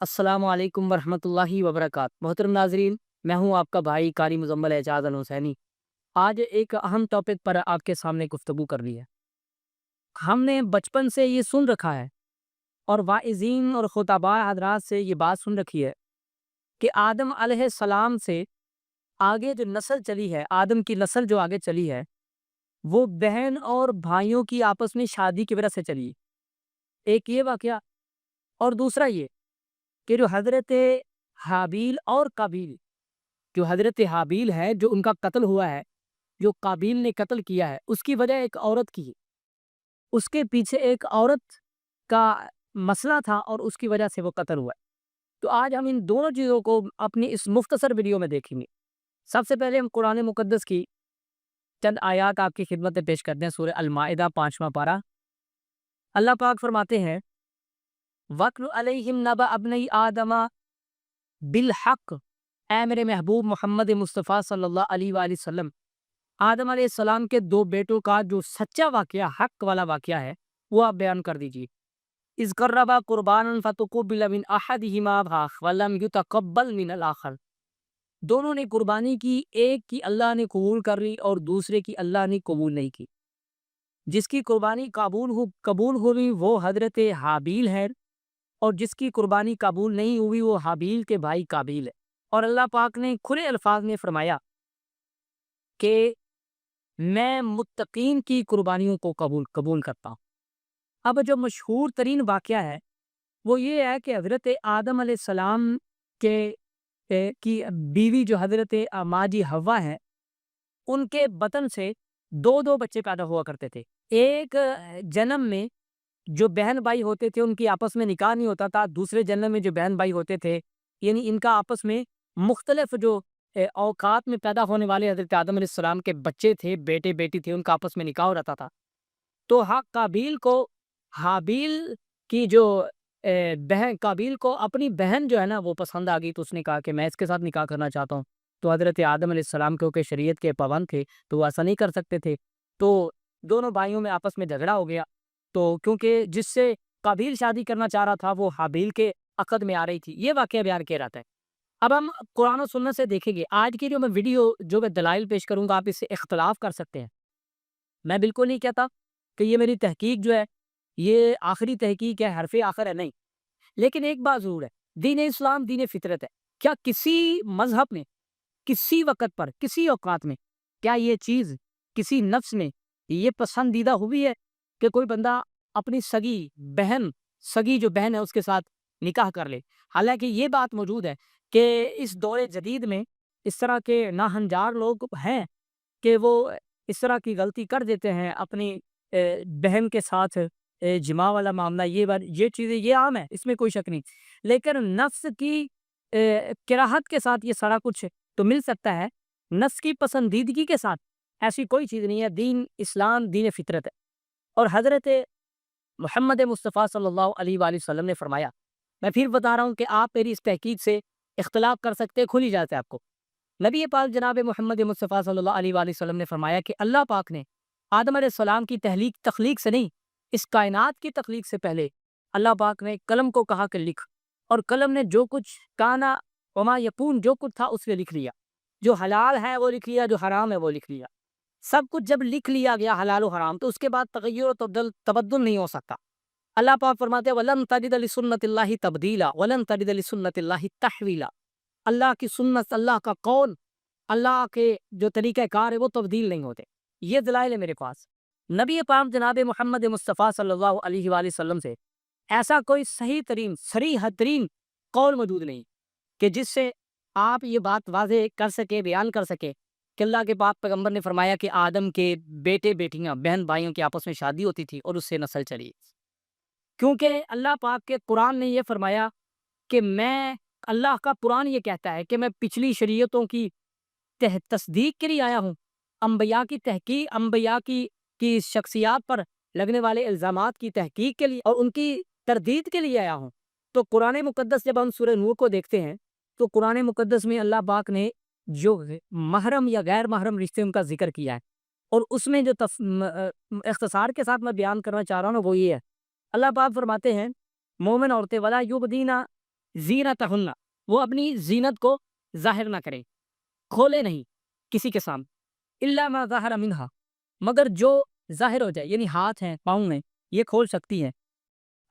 السلام علیکم ورحمۃ اللہ وبرکاتہ۔ محترم ناظرین، میں ہوں آپ کا بھائی قاری مزمل اعجاز الحسینی۔ آج ایک اہم ٹاپک پر آپ کے سامنے گفتگو کر رہی ہے۔ ہم نے بچپن سے یہ سن رکھا ہے اور واعظین اور خطباء حضرات سے یہ بات سن رکھی ہے کہ آدم علیہ السلام سے آگے جو نسل چلی ہے، آدم کی نسل جو آگے چلی ہے، وہ بہن اور بھائیوں کی آپس میں شادی کی وجہ سے چلی۔ ایک یہ واقعہ، اور دوسرا یہ کہ جو حضرت حابیل اور قابیل، جو حضرت حابیل ہے جو ان کا قتل ہوا ہے، جو قابیل نے قتل کیا ہے، اس کی وجہ ایک عورت کی، اس کے پیچھے ایک عورت کا مسئلہ تھا اور اس کی وجہ سے وہ قتل ہوا ہے۔ تو آج ہم ان دونوں چیزوں کو اپنی اس مختصر ویڈیو میں دیکھیں گے۔ سب سے پہلے ہم قرآن مقدس کی چند آیات آپ کی خدمت میں پیش کرتے ہیں۔ سورہ المائدہ 5واں پارہ، اللہ پاک فرماتے ہیں وَاتْلُ عَلَيْهِمْ نَبَأَ ابْنَيْ آدَمَ بالحق۔ اے میرے محبوب محمد مصطفیٰ صلی اللہ علیہ وآلہ وسلم، آدم علیہ السلام کے دو بیٹوں کا جو سچا واقعہ، حق والا واقعہ ہے، وہ آپ بیان کر دیجیے۔ اِذْ قَرَّبَا قُرْبَانًا فَتُقُبِّلَ مِنْ أَحَدِهِمَا وَلَمْ يُتَقَبَّلْ مِنَ الْآخَرِ۔ دونوں نے قربانی کی، ایک کی اللہ نے قبول کر لی اور دوسرے کی اللہ نے قبول نہیں کی۔ جس کی قربانی قبول ہوئی وہ حضرت حابیل ہے، اور جس کی قربانی قبول نہیں ہوئی وہ حابیل کے بھائی قابیل ہے۔ اور اللہ پاک نے کھلے الفاظ میں فرمایا کہ میں متقین کی قربانیوں کو قبول کرتا ہوں۔ اب جو مشہور ترین واقعہ ہے وہ یہ ہے کہ حضرت آدم علیہ السلام کی بیوی جو حضرت ماجی حوا ہے، ان کے بطن سے دو بچے پیدا ہوا کرتے تھے۔ ایک جنم میں جو بہن بھائی ہوتے تھے ان کی آپس میں نکاح نہیں ہوتا تھا، دوسرے جنم میں جو بہن بھائی ہوتے تھے، یعنی ان کا آپس میں مختلف جو اوقات میں پیدا ہونے والے حضرت آدم علیہ السلام کے بچے تھے، بیٹے بیٹی تھے، ان کا آپس میں نکاح ہو رہتا تھا۔ تو قابیل کو حابیل کی جو قابیل کو اپنی بہن جو ہے نا وہ پسند آ گئی، تو اس نے کہا کہ میں اس کے ساتھ نکاح کرنا چاہتا ہوں۔ تو حضرت آدم علیہ السلام کیونکہ شریعت کے پابند تھے تو وہ ایسا نہیں کر سکتے تھے، تو دونوں بھائیوں میں آپس میں جھگڑا ہو گیا۔ تو کیونکہ جس سے قابیل شادی کرنا چاہ رہا تھا وہ حابیل کے عقد میں آ رہی تھی، یہ واقعہ بیان کیا رہتا ہے۔ اب ہم قرآن و سنت سے دیکھیں گے۔ آج کی جو میں ویڈیو جو میں دلائل پیش کروں گا، آپ اس سے اختلاف کر سکتے ہیں۔ میں بالکل نہیں کہتا کہ یہ میری تحقیق جو ہے یہ آخری تحقیق ہے، حرف آخر ہے، نہیں۔ لیکن ایک بات ضرور ہے، دین اسلام دین فطرت ہے۔ کیا کسی مذہب میں کسی وقت پر کسی اوقات میں کیا یہ چیز کسی نفس میں یہ پسندیدہ ہوئی ہے کہ کوئی بندہ اپنی سگی جو بہن ہے اس کے ساتھ نکاح کر لے؟ حالانکہ یہ بات موجود ہے کہ اس دور جدید میں اس طرح کے ناہنجار لوگ ہیں کہ وہ اس طرح کی غلطی کر دیتے ہیں، اپنی بہن کے ساتھ جماع والا معاملہ، یہ چیزیں یہ عام ہے، اس میں کوئی شک نہیں۔ لیکن نفس کی کراہت کے ساتھ یہ سارا کچھ تو مل سکتا ہے، نفس کی پسندیدگی کے ساتھ ایسی کوئی چیز نہیں ہے۔ دین اسلام دین فطرت ہے۔ اور حضرت محمد مصطفیٰ صلی اللہ علیہ وآلہ وسلم نے فرمایا، میں پھر بتا رہا ہوں کہ آپ میری اس تحقیق سے اختلاف کر سکتے ہیں، کھلی اجازت ہے آپ کو۔ نبی پاک جناب محمد مصطفیٰ صلی اللہ علیہ وآلہ وسلم نے فرمایا کہ اللہ پاک نے آدم علیہ السلام کی تخلیق سے نہیں، اس کائنات کی تخلیق سے پہلے اللہ پاک نے قلم کو کہا کہ لکھ، اور قلم نے جو کچھ کانا وما یکون جو کچھ تھا اس نے لکھ لیا۔ جو حلال ہے وہ لکھ لیا، جو حرام ہے وہ لکھ لیا۔ سب کچھ جب لکھ لیا گیا حلال و حرام، تو اس کے بعد تغیر و تبدل نہیں ہو سکتا۔ اللہ پاک فرماتے ہیں وَلَن تَجِدَ لِسُنَّتِ اللَّهِ تَبْدِيلًا وَلَن تَجِدَ لِسُنَّتِ اللَّهِ تَحْوِيلًا۔ اللہ کی سنت، اللہ کا قول، اللہ کے جو طریقہ کار ہے وہ تبدیل نہیں ہوتے۔ یہ دلائل ہے میرے پاس۔ نبی پاک جناب محمد مصطفیٰ صلی اللہ علیہ وآلہ وسلم سے ایسا کوئی صریح ترین قول موجود نہیں کہ جس سے آپ یہ بات واضح کر سکے، بیان کر سکے کہ اللہ کے پاک پیغمبر نے فرمایا کہ آدم کے بیٹے بیٹیاں بہن بھائیوں کی آپس میں شادی ہوتی تھی اور اس سے نسل چلی۔ کیونکہ اللہ پاک کے قرآن نے یہ فرمایا کہ اللہ کا قرآن یہ کہتا ہے کہ میں پچھلی شریعتوں کی تصدیق کے لیے آیا ہوں، انبیاء کی تحقیق، انبیاء کی شخصیات پر لگنے والے الزامات کی تحقیق کے لیے اور ان کی تردید کے لیے آیا ہوں۔ تو قرآن مقدس جب ہم سورہ نور کو دیکھتے ہیں تو قرآن مقدس میں اللہ پاک نے جو محرم یا غیر محرم رشتے ان کا ذکر کیا ہے، اور اس میں جو اختصار کے ساتھ میں بیان کرنا چاہ رہا ہوں وہ یہ ہے۔ اللہ پاک فرماتے ہیں مومن عورتیں وَلَا يُبْدِينَ زینتہن، وہ اپنی زینت کو ظاہر نہ کریں، کھولے نہیں کسی کے سامنے، الا ما ظہر منہا، مگر جو ظاہر ہو جائے، یعنی ہاتھ ہیں، پاؤں ہیں، یہ کھول سکتی ہیں۔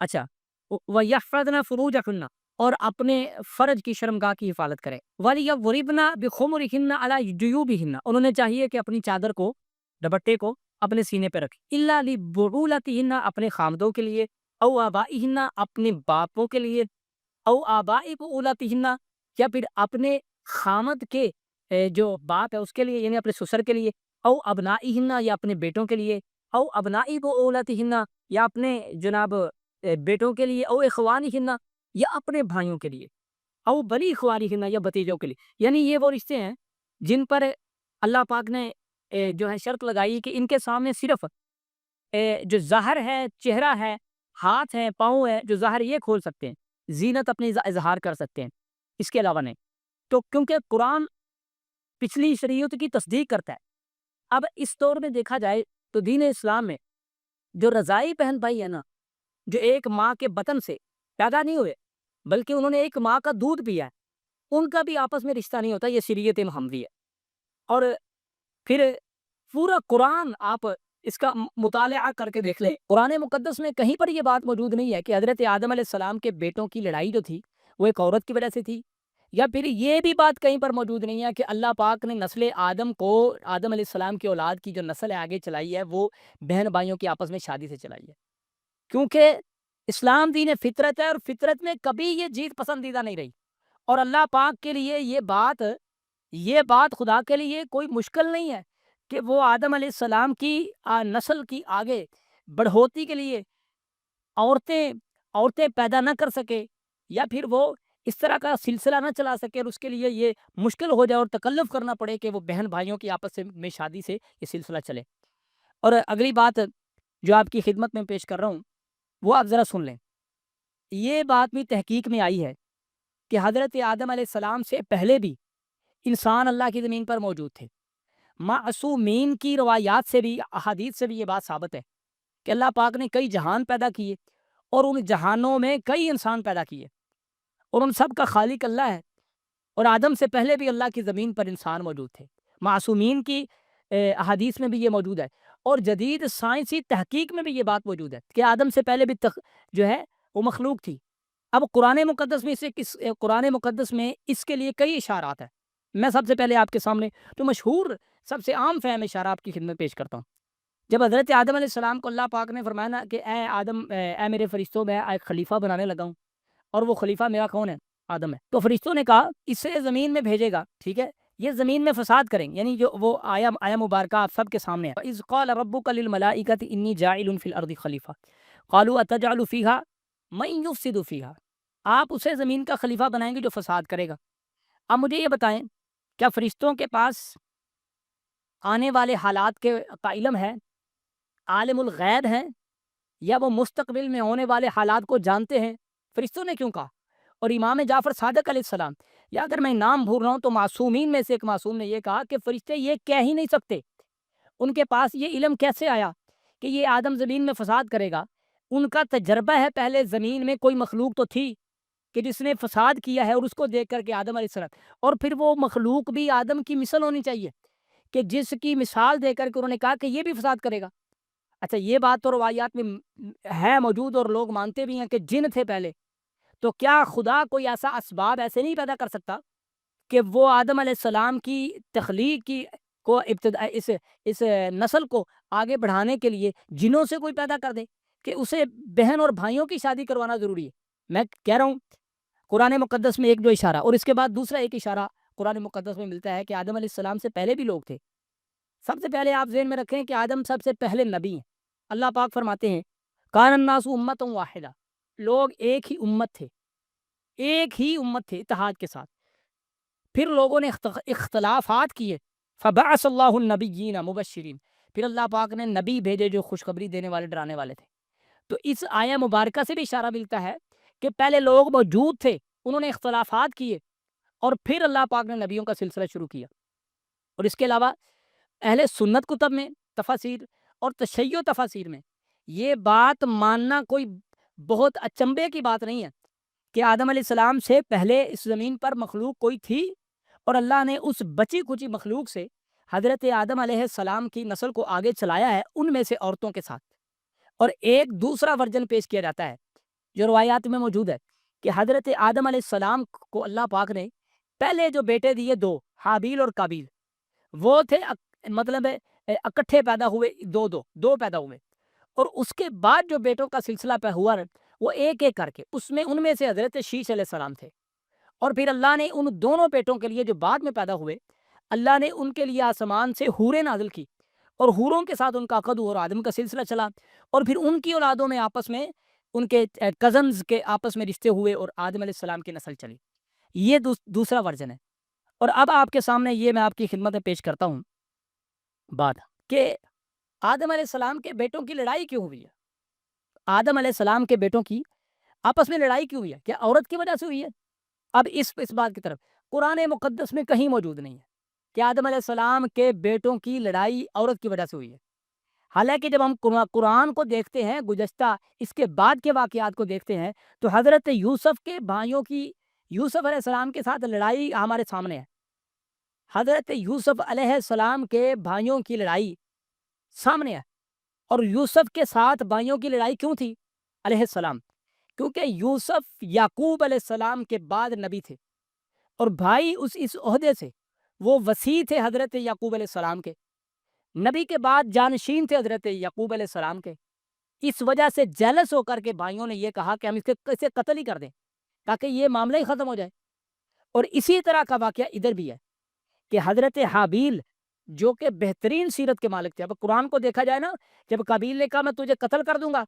اچھا، وَيَحْفَظْنَ فُرُوجَهُنَّ، اور اپنے فرج کی شرمگاہ کی حفاظت کریں۔ وَلْيَضْرِبْنَ بِخُمُرِهِنَّ عَلَىٰ جُيُوبِهِنَّ، انہوں نے چاہیے کہ اپنی چادر کو، دوپٹے کو اپنے سینے پہ رکھیں۔ إِلَّا لِبُعُولَتِهِنَّ، اپنے خامدوں کے لیے، او آبائِهِنَّ، اپنے باپوں کے لیے، او آبائی بعولتہن، یا پھر اپنے خامد کے جو باپ ہے اس کے لیے، یعنی اپنے سسر کے لیے، او ابنائہن، یا اپنے بیٹوں کے لیے، او ابنائی بعولتہن، یا اپنے جناب بیٹوں کے لیے، او اخوانہن، یا اپنے بھائیوں کے لیے، او بنی اخوانہن، یا بھتیجوں کے لیے۔ یعنی یہ وہ رشتے ہیں جن پر اللہ پاک نے جو ہے شرط لگائی کہ ان کے سامنے صرف جو ظاہر ہے، چہرہ ہے، ہاتھ ہے، پاؤں ہے، جو ظاہر یہ کھول سکتے ہیں، زینت اپنی اظہار کر سکتے ہیں، اس کے علاوہ نہیں۔ تو کیونکہ قرآن پچھلی شریعت کی تصدیق کرتا ہے۔ اب اس دور میں دیکھا جائے تو دین اسلام میں جو رضائی بہن بھائی ہے نا، جو ایک ماں کے بطن سے پیدا نہیں ہوئے بلکہ انہوں نے ایک ماں کا دودھ پیا ہے، ان کا بھی آپس میں رشتہ نہیں ہوتا، یہ شریعت محمدی ہے۔ اور پھر پورا قرآن آپ اس کا مطالعہ کر کے دیکھ لیں، قرآن مقدس میں کہیں پر یہ بات موجود نہیں ہے کہ حضرت آدم علیہ السلام کے بیٹوں کی لڑائی جو تھی وہ ایک عورت کی وجہ سے تھی، یا پھر یہ بھی بات کہیں پر موجود نہیں ہے کہ اللہ پاک نے نسل آدم کو، آدم علیہ السلام کی اولاد کی جو نسل ہے آگے چلائی ہے، وہ بہن بھائیوں کی آپس میں شادی سے چلائی ہے، کیونکہ اسلام دین فطرت ہے، اور فطرت میں کبھی یہ جیت پسندیدہ نہیں رہی۔ اور اللہ پاک کے لیے یہ بات خدا کے لیے کوئی مشکل نہیں ہے کہ وہ آدم علیہ السلام کی نسل کی آگے بڑھوتی کے لیے عورتیں پیدا نہ کر سکے، یا پھر وہ اس طرح کا سلسلہ نہ چلا سکے، اور اس کے لیے یہ مشکل ہو جائے اور تکلف کرنا پڑے کہ وہ بہن بھائیوں کی آپس میں شادی سے یہ سلسلہ چلے۔ اور اگلی بات جو آپ کی خدمت میں پیش کر رہا ہوں وہ آپ ذرا سن لیں۔ یہ بات بھی تحقیق میں آئی ہے کہ حضرت آدم علیہ السلام سے پہلے بھی انسان اللہ کی زمین پر موجود تھے۔ معصومین کی روایات سے بھی، احادیث سے بھی یہ بات ثابت ہے کہ اللہ پاک نے کئی جہان پیدا کیے، اور ان جہانوں میں کئی انسان پیدا کیے، اور ان سب کا خالق اللہ ہے، اور آدم سے پہلے بھی اللہ کی زمین پر انسان موجود تھے۔ معصومین کی احادیث میں بھی یہ موجود ہے، اور جدید سائنسی تحقیق میں بھی یہ بات موجود ہے کہ آدم سے پہلے بھی جو ہے وہ مخلوق تھی۔ اب قرآن مقدس میں اس کے لیے کئی اشارات ہیں۔ میں سب سے پہلے آپ کے سامنے جو مشہور سب سے عام فہم اشارہ آپ کی خدمت پیش کرتا ہوں۔ جب حضرت آدم علیہ السلام کو اللہ پاک نے فرمایا نا کہ اے آدم، اے میرے فرشتوں، میں ایک خلیفہ بنانے لگا ہوں، اور وہ خلیفہ میرا کون ہے؟ آدم ہے۔ تو فرشتوں نے کہا اسے زمین میں بھیجے گا، ٹھیک ہے، یہ زمین میں فساد کریں، یعنی جو وہ آیا مبارکہ آپ سب کے سامنے ہے۔ اذ قال ربک للملائکۃ انی جاعل فی الارض خلیفہ قالوا اتجعل فیہا من یفسد فیہا، آپ اسے زمین کا خلیفہ بنائیں گے جو فساد کرے گا۔ اب مجھے یہ بتائیں، کیا فرشتوں کے پاس آنے والے حالات کا علم ہے؟ عالم الغیب ہیں، یا وہ مستقبل میں ہونے والے حالات کو جانتے ہیں؟ فرشتوں نے کیوں کہا؟ اور امام جعفر صادق علیہ السلام، یا اگر میں نام بھول رہا ہوں تو معصومین میں سے ایک معصوم نے یہ کہا کہ فرشتے یہ کہہ ہی نہیں سکتے، ان کے پاس یہ علم کیسے آیا کہ یہ آدم زمین میں فساد کرے گا؟ ان کا تجربہ ہے، پہلے زمین میں کوئی مخلوق تو تھی کہ جس نے فساد کیا ہے، اور اس کو دیکھ کر کے آدم علیہ السلام، اور پھر وہ مخلوق بھی آدم کی مثل ہونی چاہیے کہ جس کی مثال دے کر کے انہوں نے کہا کہ یہ بھی فساد کرے گا۔ اچھا، یہ بات تو روایات میں ہے موجود، اور لوگ مانتے بھی ہیں کہ جن تھے پہلے، تو کیا خدا کوئی ایسا اسباب ایسے نہیں پیدا کر سکتا کہ وہ آدم علیہ السلام کی تخلیق کی کو ابتدا اس نسل کو آگے بڑھانے کے لیے جنوں سے کوئی پیدا کر دے کہ اسے بہن اور بھائیوں کی شادی کروانا ضروری ہے؟ میں کہہ رہا ہوں قرآن مقدس میں ایک جو اشارہ، اور اس کے بعد دوسرا ایک اشارہ قرآن مقدس میں ملتا ہے کہ آدم علیہ السلام سے پہلے بھی لوگ تھے۔ سب سے پہلے آپ ذہن میں رکھیں کہ آدم سب سے پہلے نبی ہیں۔ اللہ پاک فرماتے ہیں کان الناس امۃ واحدہ، لوگ ایک ہی امت تھے اتحاد کے ساتھ۔ پھر لوگوں نے اختلافات کیے، فبعث اللہ النبیین مبشرین، پھر اللہ پاک نے نبی بھیجے جو خوشخبری دینے والے، ڈرانے والے تھے۔ تو اس آیہ مبارکہ سے بھی اشارہ ملتا ہے کہ پہلے لوگ موجود تھے، انہوں نے اختلافات کیے، اور پھر اللہ پاک نے نبیوں کا سلسلہ شروع کیا۔ اور اس کے علاوہ اہل سنت کتب میں، تفاسیر اور تشیع تفاسیر میں یہ بات ماننا کوئی بہت اچنبے کی بات نہیں ہے کہ آدم علیہ السلام سے پہلے اس زمین پر مخلوق کوئی تھی، اور اللہ نے اس بچی کچی مخلوق سے حضرت آدم علیہ السلام کی نسل کو آگے چلایا ہے، ان میں سے عورتوں کے ساتھ۔ اور ایک دوسرا ورژن پیش کیا جاتا ہے جو روایات میں موجود ہے کہ حضرت آدم علیہ السلام کو اللہ پاک نے پہلے جو بیٹے دیے دو، حابیل اور قابیل، وہ تھے مطلب اکٹھے پیدا ہوئے، دو پیدا ہوئے، اور اس کے بعد جو بیٹوں کا سلسلہ پہ ہوا وہ ایک ایک کر کے، ان میں سے حضرت شیش علیہ السلام تھے۔ اور پھر اللہ نے ان دونوں بیٹوں کے لیے جو بعد میں پیدا ہوئے، اللہ نے ان کے لیے آسمان سے حوریں نازل کی، اور حوروں کے ساتھ ان کا عقد اور آدم کا سلسلہ چلا، اور پھر ان کی اولادوں میں آپس میں ان کے کزنز کے آپس میں رشتے ہوئے اور آدم علیہ السلام کی نسل چلی۔ یہ دوسرا ورژن ہے۔ اور اب آپ کے سامنے یہ میں آپ کی خدمت میں پیش کرتا ہوں بات کہ آدم علیہ السلام کے بیٹوں کی لڑائی کیوں ہوئی ہے؟ آدم علیہ السلام کے بیٹوں کی آپس میں لڑائی کیوں ہوئی ہے؟ کیا عورت کی وجہ سے ہوئی ہے؟ اب اس بات کی طرف قرآن مقدس میں کہیں موجود نہیں ہے کہ آدم علیہ السلام کے بیٹوں کی لڑائی عورت کی وجہ سے ہوئی ہے۔ حالانکہ جب ہم قرآن کو دیکھتے ہیں، گزشتہ اس کے بعد کے واقعات کو دیکھتے ہیں، تو حضرت یوسف کے بھائیوں کی یوسف علیہ السلام کے ساتھ لڑائی ہمارے سامنے ہے۔ حضرت یوسف علیہ السلام کے بھائیوں کی لڑائی سامنے ہے۔ اور یوسف کے ساتھ بھائیوں کی لڑائی کیوں تھی علیہ السلام؟ کیونکہ یوسف یعقوب علیہ السلام کے بعد نبی تھے، اور بھائی اس عہدے سے وہ وسیع تھے حضرت یعقوب علیہ السلام کے، نبی کے بعد جانشین تھے حضرت یعقوب علیہ السلام کے۔ اس وجہ سے جیلس ہو کر کے بھائیوں نے یہ کہا کہ ہم اسے قتل ہی کر دیں تاکہ یہ معاملہ ہی ختم ہو جائے۔ اور اسی طرح کا واقعہ ادھر بھی ہے کہ حضرت حابیل جو کہ بہترین سیرت کے مالک تھے، اب قرآن کو دیکھا جائے نا، جب قابیل نے کہا میں تجھے قتل کر دوں گا،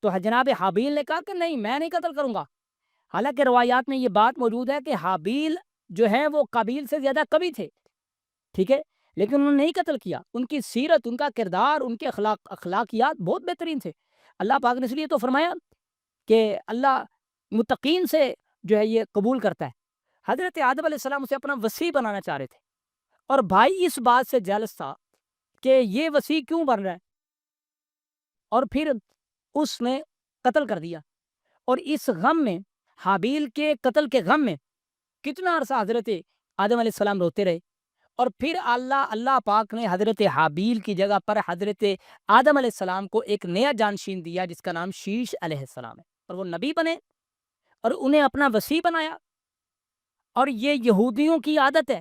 تو جناب حابیل نے کہا کہ نہیں، میں نہیں قتل کروں گا۔ حالانکہ روایات میں یہ بات موجود ہے کہ حابیل جو ہے وہ قابیل سے زیادہ قوی تھے، ٹھیک ہے، لیکن انہوں نے نہیں قتل کیا۔ ان کی سیرت، ان کا کردار، ان کے اخلاقیات بہت بہترین تھے۔ اللہ پاک نے اس لیے تو فرمایا کہ اللہ متقین سے جو ہے یہ قبول کرتا ہے۔ حضرت آدم علیہ السلام اسے اپنا وسیع بنانا چاہ رہے تھے، اور بھائی اس بات سے جیلس تھا کہ یہ وسیع کیوں بن رہا ہے، اور پھر اس نے قتل کر دیا۔ اور اس غم میں، حابیل کے قتل کے غم میں کتنا عرصہ حضرت آدم علیہ السلام روتے رہے، اور پھر اللہ پاک نے حضرت حابیل کی جگہ پر حضرت آدم علیہ السلام کو ایک نیا جانشین دیا جس کا نام شیش علیہ السلام ہے، اور وہ نبی بنے اور انہیں اپنا وسیع بنایا۔ اور یہ یہودیوں کی عادت ہے،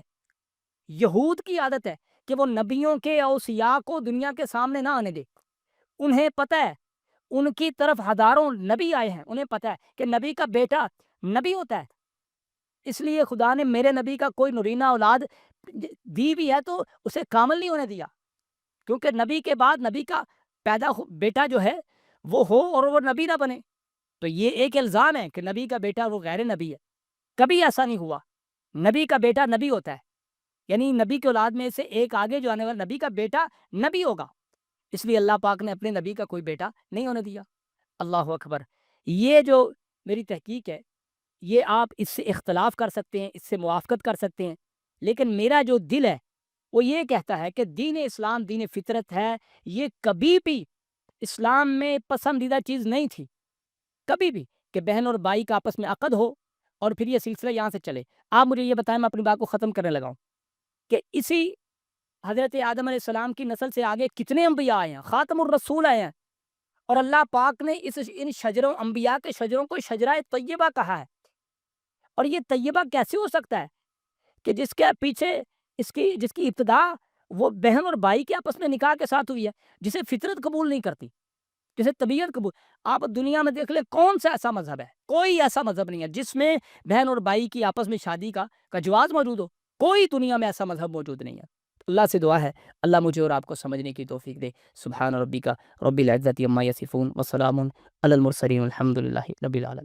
یہود کی عادت ہے کہ وہ نبیوں کے اوصیاء کو دنیا کے سامنے نہ آنے دے۔ انہیں پتہ ہے، ان کی طرف ہزاروں نبی آئے ہیں، انہیں پتہ ہے کہ نبی کا بیٹا نبی ہوتا ہے، اس لیے خدا نے میرے نبی کا کوئی نرینہ اولاد دی بھی ہے تو اسے کامل نہیں ہونے دیا، کیونکہ نبی کے بعد نبی کا پیدا بیٹا جو ہے وہ ہو اور وہ نبی نہ بنے، تو یہ ایک الزام ہے کہ نبی کا بیٹا وہ غیر نبی ہے۔ کبھی ایسا نہیں ہوا، نبی کا بیٹا نبی ہوتا ہے، یعنی نبی کی اولاد میں سے ایک آگے جو آنے والا نبی کا بیٹا نبی ہوگا، اس لیے اللہ پاک نے اپنے نبی کا کوئی بیٹا نہیں ہونے دیا۔ اللہ اکبر۔ یہ جو میری تحقیق ہے، یہ آپ اس سے اختلاف کر سکتے ہیں، اس سے موافقت کر سکتے ہیں، لیکن میرا جو دل ہے وہ یہ کہتا ہے کہ دین اسلام دین فطرت ہے، یہ کبھی بھی اسلام میں پسندیدہ چیز نہیں تھی، کبھی بھی، کہ بہن اور بھائی کا آپس میں عقد ہو اور پھر یہ سلسلہ یہاں سے چلے۔ آپ مجھے یہ بتائیں، میں اپنی بات کو ختم کرنے لگا ہوں، کہ اسی حضرت آدم علیہ السلام کی نسل سے آگے کتنے انبیاء آئے ہیں، خاتم الرسول آئے ہیں، اور اللہ پاک نے ان شجروں، انبیاء کے شجروں کو شجرہ طیبہ کہا ہے۔ اور یہ طیبہ کیسے ہو سکتا ہے کہ جس کے پیچھے جس کی ابتدا وہ بہن اور بھائی کے آپس میں نکاح کے ساتھ ہوئی ہے، جسے فطرت قبول نہیں کرتی، جسے طبیعت قبول۔ آپ دنیا میں دیکھ لیں کون سا ایسا مذہب ہے، کوئی ایسا مذہب نہیں ہے جس میں بہن اور بھائی کی آپس میں شادی کا جواز موجود ہو، کوئی دنیا میں ایسا مذہب موجود نہیں ہے۔ اللہ سے دعا ہے اللہ مجھے اور آپ کو سمجھنے کی توفیق دے۔ سبحان ربک رب العزت عما یصفون وسلام علی المرسلین والحمد للہ رب العالمین۔